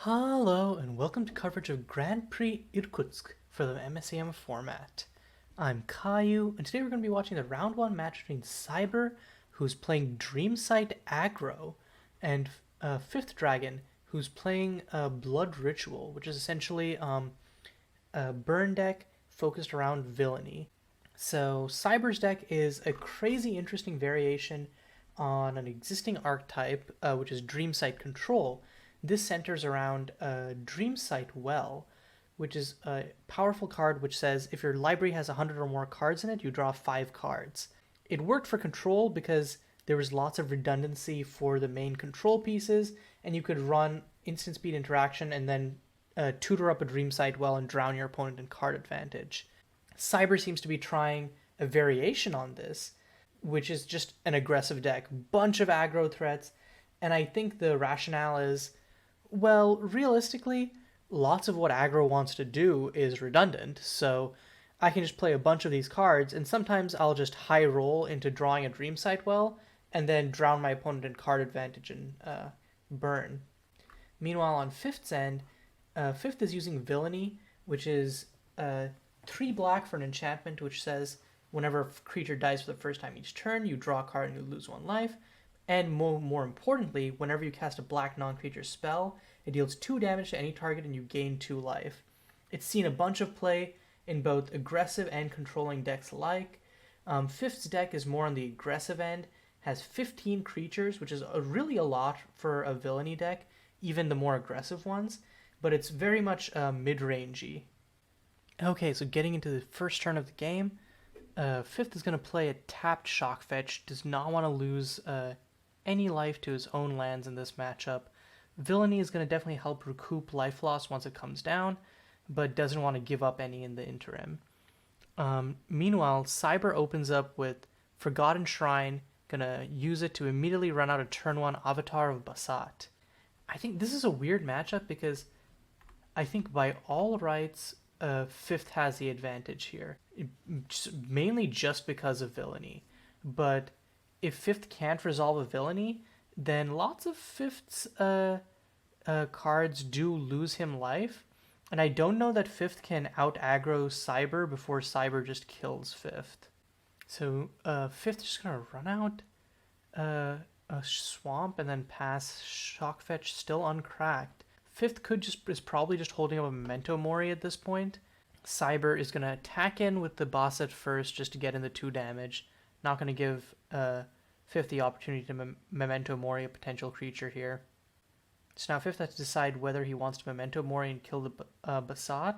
Hello and welcome to coverage of Grand Prix Irkutsk for the MSEM format. I'm Caillou, and today we're going to be watching the round 1 match between Cyber, who's playing Dreamsight Aggro, and FifthDragon, who's playing Blood Ritual, which is essentially a burn deck focused around villainy. So Cyber's deck is a crazy interesting variation on an existing archetype, which is Dreamsight Control. This centers around Dreamsight Well, which is a powerful card which says if your library has 100 or more cards in it, you draw 5 cards. It worked for control because there was lots of redundancy for the main control pieces, and you could run instant speed interaction and then tutor up a Dreamsight Well and drown your opponent in card advantage. Cyber seems to be trying a variation on this, which is just an aggressive deck, bunch of aggro threats, and I think the rationale is, well, realistically, lots of what aggro wants to do is redundant, so I can just play a bunch of these cards, and sometimes I'll just high roll into drawing a Dreamsight Well, and then drown my opponent in card advantage and burn. Meanwhile, on Fifth's end, Fifth is using Villainy, which is 3 black for an enchantment, which says whenever a creature dies for the first time each turn, you draw a card and you lose 1 life. And more importantly, whenever you cast a black non-creature spell, it deals 2 damage to any target and you gain 2 life. It's seen a bunch of play in both aggressive and controlling decks alike. Fifth's deck is more on the aggressive end, has 15 creatures, which is really a lot for a villainy deck, even the more aggressive ones, but it's very much mid-rangey. Okay, so getting into the first turn of the game, Fifth is going to play a tapped Shock Fetch, does not want to lose any life to his own lands in this matchup. Villainy is going to definitely help recoup life loss once it comes down, but doesn't want to give up any in the interim. Meanwhile, Cyber opens up with Forgotten Shrine, gonna use it to immediately run out a turn 1 Avatar of Basat. I think this is a weird matchup because I think by all rights, Fifth has the advantage here, mainly just because of Villainy. But if Fifth can't resolve a Villainy, then lots of Fifth's cards do lose him life. And I don't know that Fifth can out-aggro Cyber before Cyber just kills Fifth. So Fifth is just going to run out a Swamp and then pass Shock Fetch still uncracked. Fifth is probably just holding up a Memento Mori at this point. Cyber is going to attack in with the boss at first just to get in the 2 damage. Not going to give Fifth the opportunity to Memento Mori a potential creature here. So now Fifth has to decide whether he wants to Memento Mori and kill the Basat,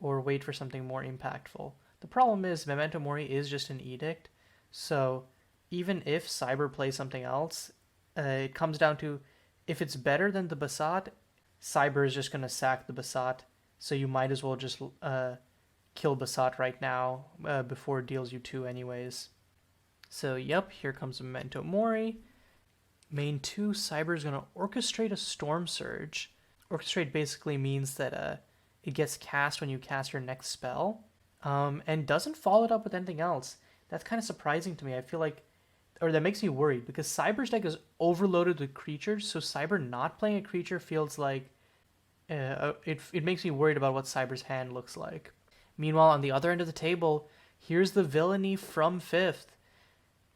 or wait for something more impactful. The problem is Memento Mori is just an edict, so even if Cyber plays something else, it comes down to if it's better than the Basat, Cyber is just going to sack the Basat, so you might as well just kill Basat right now before it deals you 2 anyways. So yep, here comes Memento Mori. Main 2, Cyber is going to orchestrate a Storm Surge. Orchestrate basically means that it gets cast when you cast your next spell, and doesn't follow it up with anything else. That's kind of surprising to me. I feel like, or that makes me worried, because Cyber's deck is overloaded with creatures, so Cyber not playing a creature feels like it makes me worried about what Cyber's hand looks like. Meanwhile, on the other end of the table, here's the Villainy from Fifth.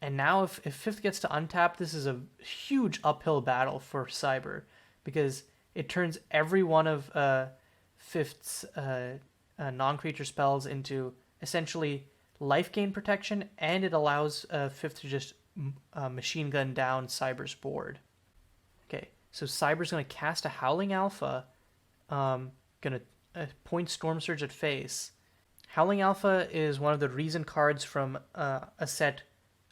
And now if Fifth gets to untap, this is a huge uphill battle for Cyber, because it turns every one of Fifth's non-creature spells into essentially life gain protection, and it allows Fifth to just machine gun down Cyber's board. Okay, so Cyber's going to cast a Howling Alpha, going to point Storm Surge at face. Howling Alpha is one of the reason cards from a set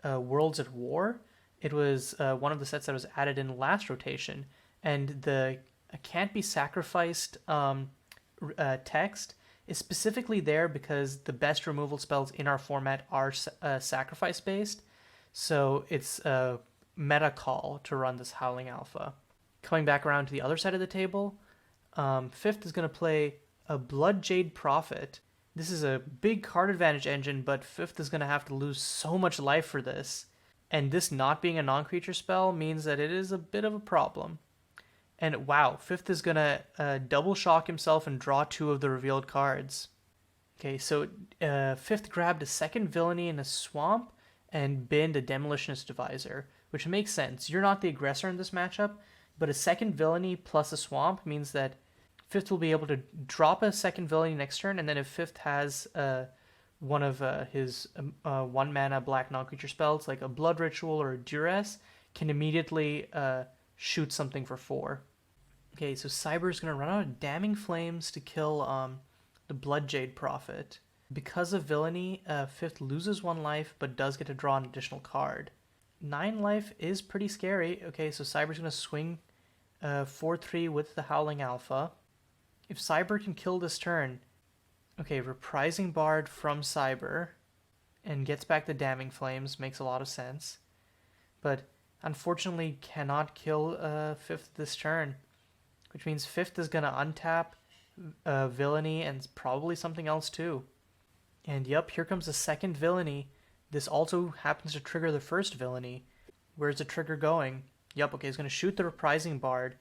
Worlds at War. It was one of the sets that was added in last rotation, and the can't be sacrificed text is specifically there because the best removal spells in our format are sacrifice based, so it's a meta call to run this Howling Alpha. Coming back around to the other side of the table, Fifth is going to play a Blood Jade Prophet. This is a big card advantage engine, but Fifth is going to have to lose so much life for this. And this not being a non-creature spell means that it is a bit of a problem. And wow, Fifth is going to double shock himself and draw 2 of the revealed cards. Okay, so Fifth grabbed a second villainy in a swamp and binned a demolitionist divisor, which makes sense. You're not the aggressor in this matchup, but a second villainy plus a swamp means that Fifth will be able to drop a second villainy next turn, and then if Fifth has one of his 1 mana black non-creature spells, like a Blood Ritual or a Duress, can immediately shoot something for 4. Okay, so Cyber's going to run out of Damning Flames to kill the Bloodjade Prophet. Because of villainy, Fifth loses 1 life, but does get to draw an additional card. 9 life is pretty scary. Okay, so Cyber's going to swing 4-3 with the Howling Alpha. If Cyber can kill this turn, okay, Reprising Bard from Cyber and gets back the Damning Flames makes a lot of sense. But unfortunately cannot kill Fifth this turn, which means Fifth is going to untap villainy and probably something else too. And yep, here comes the second villainy. This also happens to trigger the first villainy. Where's the trigger going? Yep, okay, he's going to shoot the Reprising Bard.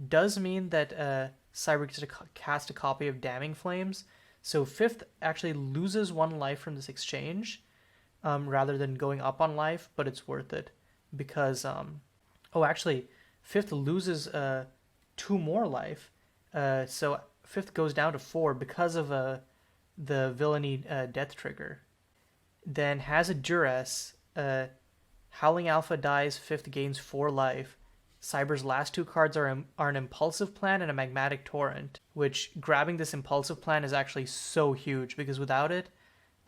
Does mean that Cyber gets to cast a copy of Damning Flames. So Fifth actually loses 1 life from this exchange rather than going up on life, but it's worth it. Because, actually, Fifth loses 2 more life. So Fifth goes down to 4 because of the villainy death trigger. Then has a Duress. Howling Alpha dies, Fifth gains 4 life. Cyber's last 2 cards are an Impulsive Plan and a Magmatic Torrent, which grabbing this Impulsive Plan is actually so huge, because without it,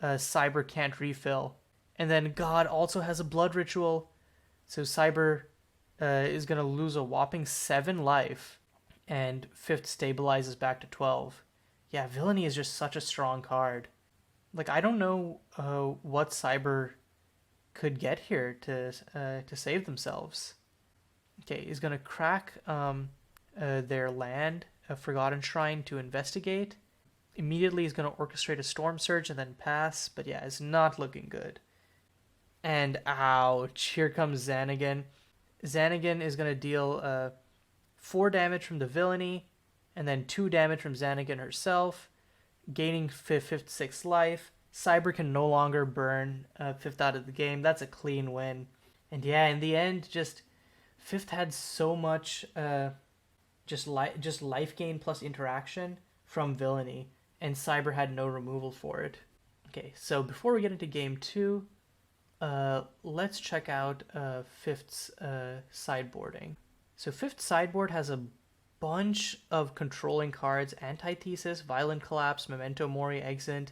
Cyber can't refill. And then God also has a Blood Ritual, so Cyber is going to lose a whopping 7 life, and Fifth stabilizes back to 12. Yeah, Villainy is just such a strong card. Like, I don't know what Cyber could get here to save themselves. Okay, he's going to crack their land, a Forgotten Shrine, to investigate. Immediately he's going to orchestrate a Storm Surge and then pass, but yeah, it's not looking good. And ouch, here comes Xanagan. Xanagan is going to deal 4 damage from the Villainy, and then 2 damage from Xanagan herself, gaining Fifth 6 life. Cyber can no longer burn Fifth out of the game. That's a clean win. And yeah, in the end, just Fifth had so much just life gain plus interaction from Villainy, and Cyber had no removal for it. Okay, so before we get into game 2, let's check out Fifth's sideboarding. So Fifth sideboard has a bunch of controlling cards: Antithesis, Violent Collapse, Memento Mori, Exit.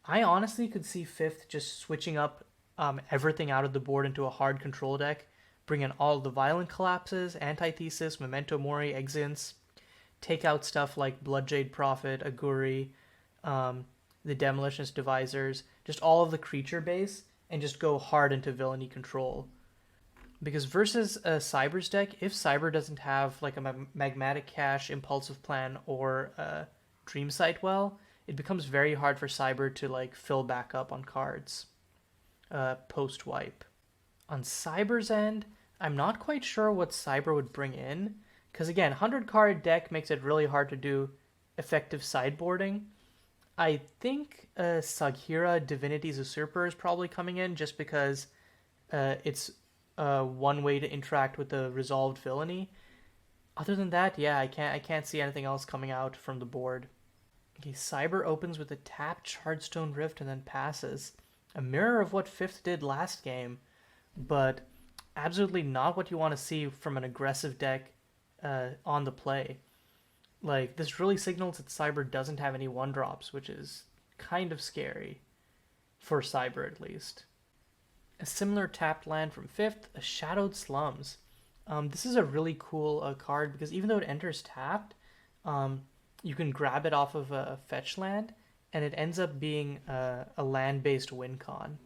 I honestly could see Fifth just switching up everything out of the board into a hard control deck, bring in all the Violent Collapses, Antithesis, Memento Mori, Exits, take out stuff like Bloodjade Prophet, Aguri, the Demolitionist Divisors, just all of the creature base, and just go hard into Villainy control. Because versus Cyber's deck, if Cyber doesn't have like a Magmatic Cache, Impulsive Plan, or Dreamsight well, it becomes very hard for Cyber to like fill back up on cards post-wipe. On Cyber's end, I'm not quite sure what Cyber would bring in, because again, 100-card deck makes it really hard to do effective sideboarding. I think Saghira, Divinity's Usurper, is probably coming in just because it's one way to interact with the resolved Villainy. Other than that, yeah, I can't see anything else coming out from the board. Okay, Cyber opens with a tapped Shardstone Rift and then passes. A mirror of what Fifth did last game, but absolutely not what you want to see from an aggressive deck on the play. Like, this really signals that Cyber doesn't have any 1-drops, which is kind of scary. For Cyber, at least. A similar tapped land from Fifth, a Shadowed Slums. This is a really cool card, because even though it enters tapped, you can grab it off of a fetch land, and it ends up being a land-based win con.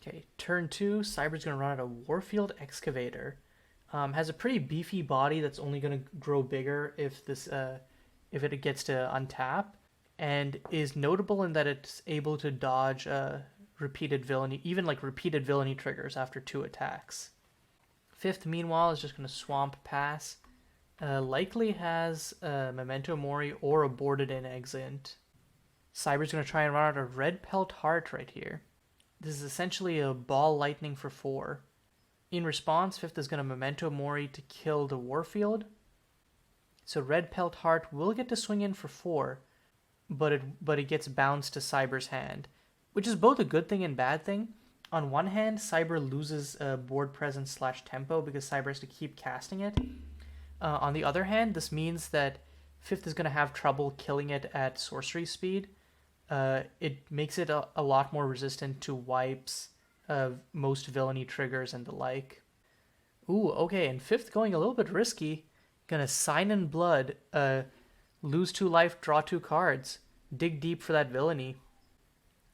Okay, turn 2, Cyber's going to run out a Warfield Excavator. Has a pretty beefy body that's only going to grow bigger if it gets to untap, and is notable in that it's able to dodge repeated Villainy, even like repeated Villainy triggers after 2 attacks. Fifth, meanwhile, is just going to swamp pass, Likely has Memento Mori or a boarded in exit. Cyber's going to try and run out a red pelt heart right here. This is essentially a ball lightning for 4. In response, Fifth is going to Memento Mori to kill the Warfield. So red pelt heart will get to swing in for 4, but it gets bounced to Cyber's hand, which is both a good thing and bad thing. On one hand, Cyber loses board presence / tempo because Cyber has to keep casting it. On the other hand, this means that Fifth is going to have trouble killing it at sorcery speed. It makes it a lot more resistant to wipes, most villainy triggers, and the like. Ooh, okay, and Fifth going a little bit risky. Gonna sign in blood, lose 2 life, draw 2 cards, dig deep for that villainy.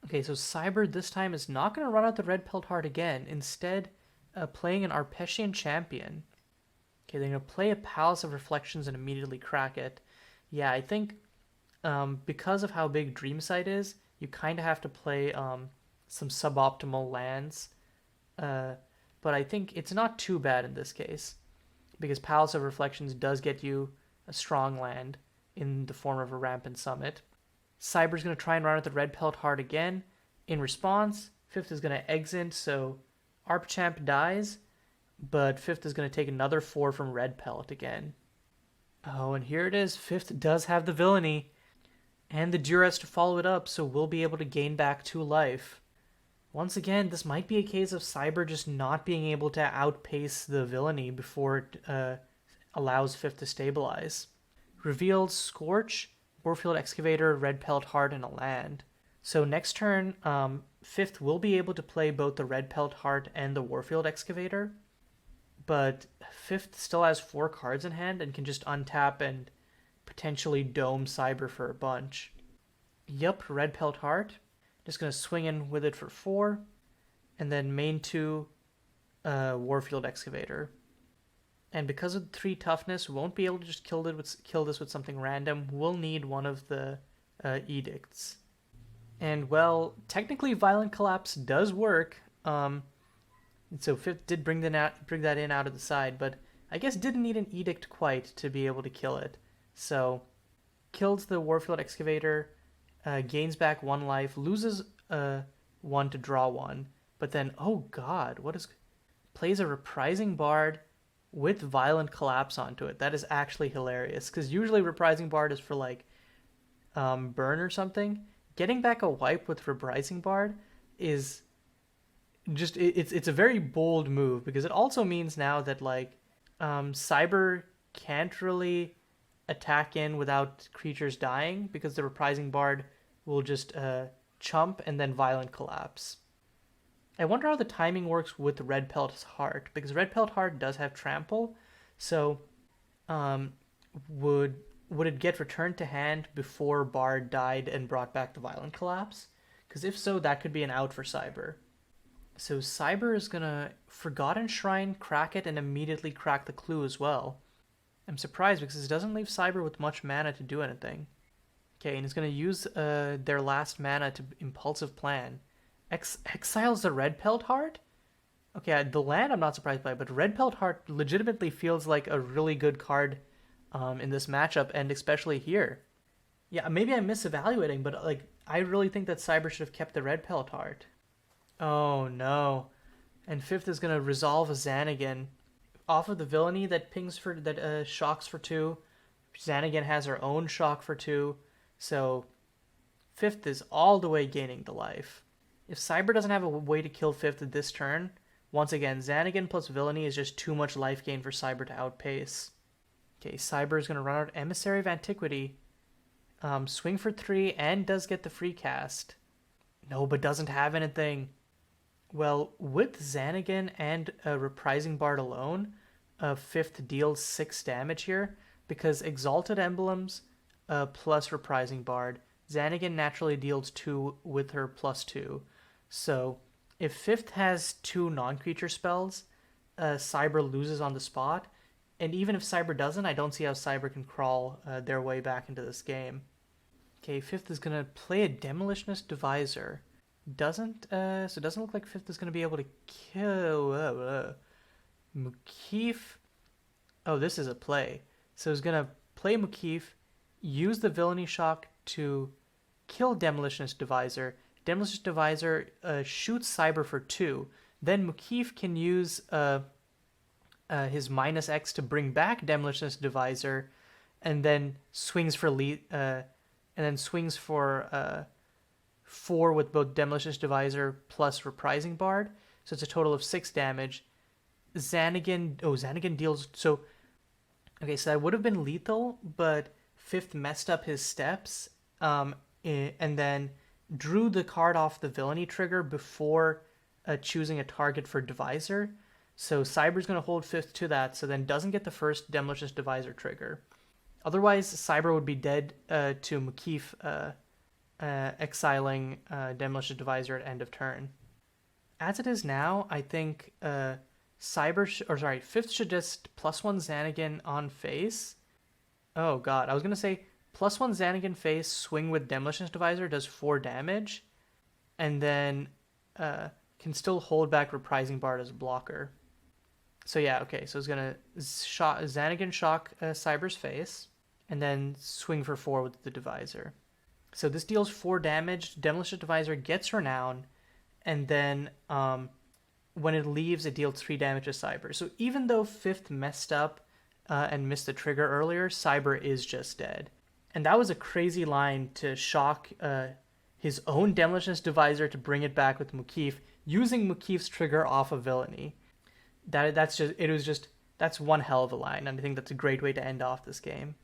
Okay, so Cyber this time is not gonna run out the red pelt heart again. Instead, playing an Arpetian Champion. Okay, they're gonna play a Palace of Reflections and immediately crack it. Yeah, I think because of how big Dreamsight is, you kind of have to play some suboptimal lands. But I think it's not too bad in this case, because Palace of Reflections does get you a strong land in the form of a Rampant Summit. Cyber's going to try and run out the red pelt heart again. In response, Fifth is going to exit, so Arpchamp dies, but Fifth is going to take another 4 from red pelt again. Oh, and here it is. Fifth does have the villainy, and the Duress to follow it up, so we'll be able to gain back 2 life. Once again, this might be a case of Cyber just not being able to outpace the villainy before it allows Fifth to stabilize. Revealed Scorch, Warfield Excavator, Red Pelt Heart, and a land. So next turn, Fifth will be able to play both the Red Pelt Heart and the Warfield Excavator, but Fifth still has 4 cards in hand and can just untap and potentially dome Cyber for a bunch. Yup, Red Pelt Heart. Just going to swing in with it for 4, and then main 2 Warfield Excavator. And because of 3 toughness, won't be able to just kill this with something random. We'll need one of the edicts. And well, technically Violent Collapse does work. So Fifth did bring that in out of the side, but I guess didn't need an edict quite to be able to kill it. So killed the Warfield Excavator, gains back 1 life, loses 1 to draw 1, but then, oh god, plays a Reprising Bard with Violent Collapse onto it. That is actually hilarious, because usually Reprising Bard is for like burn or something. Getting back a wipe with Reprising Bard is just, it's a very bold move, because it also means now that like Cyber can't really attack in without creatures dying, because the Reprising Bard will just chump and then Violent Collapse. I wonder how the timing works with Red Pelt's Heart, because Red Pelt Heart does have Trample, so would it get returned to hand before Bard died and brought back the Violent Collapse? Because if so, that could be an out for Cyber. So Cyber is going to Forgotten Shrine, crack it, and immediately crack the clue as well. I'm surprised because this doesn't leave Cyber with much mana to do anything. Okay, and it's going to use their last mana to Impulsive Plan. Exiles the Red Pelt Heart? Okay, the land I'm not surprised by, but Red Pelt Heart legitimately feels like a really good card in this matchup, and especially here. Yeah, maybe I'm misevaluating, but like I really think that Cyber should have kept the Red Pelt Heart. Oh no. And Fifth is going to resolve a Xanagan. Off of the villainy that shocks for 2, Xanagan has her own shock for 2, so Fifth is all the way gaining the life. If Cyber doesn't have a way to kill Fifth at this turn, once again, Xanagan plus villainy is just too much life gain for Cyber to outpace. Okay, Cyber is going to run out Emissary of Antiquity, swing for 3, and does get the free cast. No, but doesn't have anything. Well, with Xanagan and a Reprising Bard alone, Fifth deals 6 damage here, because Exalted Emblems plus Reprising Bard, Xanagan naturally deals 2 with her +2. So if Fifth has 2 non-creature spells, Cyber loses on the spot, and even if Cyber doesn't, I don't see how Cyber can crawl their way back into this game. Okay, Fifth is going to play a Demolitionist Divisor. So it doesn't look like Fifth is going to be able to kill Mukeef. Oh, this is a play. So he's going to play Mukeef, use the Villainy Shock to kill Demolitionist Divisor. Demolitionist Divisor shoots Cyber for 2. Then Mukeef can use his -X to bring back Demolitionist Divisor, and then swings for 4 with both Demolitionist Divisor plus Reprising Bard. So it's a total of 6 damage. Xanagan deals... So, okay, so that would have been lethal, but Fifth messed up his steps, and then drew the card off the Villainy trigger before choosing a target for Divisor. So Cyber's going to hold Fifth to that, so then doesn't get the first Demolitionist Divisor trigger. Otherwise, Cyber would be dead to Mukeef exiling Demolitionist Divisor at end of turn. As it is now, I think Fifth should just +1 Xanagan on face. Oh god, I was going to say +1 Xanagan face, swing with Demolitionist Divisor, does 4 damage, and then can still hold back Reprising Bard as a blocker. So yeah, okay, so it's going to Xanagan shock Cyber's face, and then swing for 4 with the Divisor. So this deals 4 damage, Demolitionist Divisor gets Renown, and then when it leaves, it deals 3 damage to Cyber. So even though Fifth messed up and missed the trigger earlier, Cyber is just dead. And that was a crazy line to shock his own Demolitionist Divisor to bring it back with Mukeef, using Mukeef's trigger off of Villainy. That's one hell of a line, and I think that's a great way to end off this game.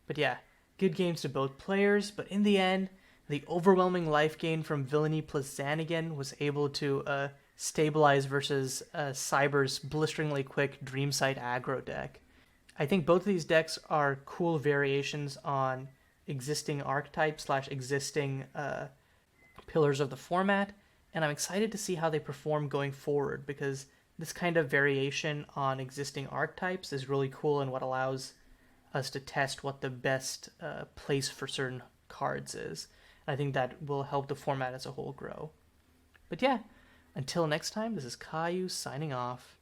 But yeah, good games to both players, but in the end, the overwhelming life gain from Villainy plus Xanagan was able to stabilize versus Cyber's blisteringly quick Dreamsight aggro deck. I think both of these decks are cool variations on existing archetypes / existing pillars of the format, and I'm excited to see how they perform going forward, because this kind of variation on existing archetypes is really cool and what allows us to test what the best place for certain cards is. I think that will help the format as a whole grow. But yeah, until next time, this is Caillou signing off.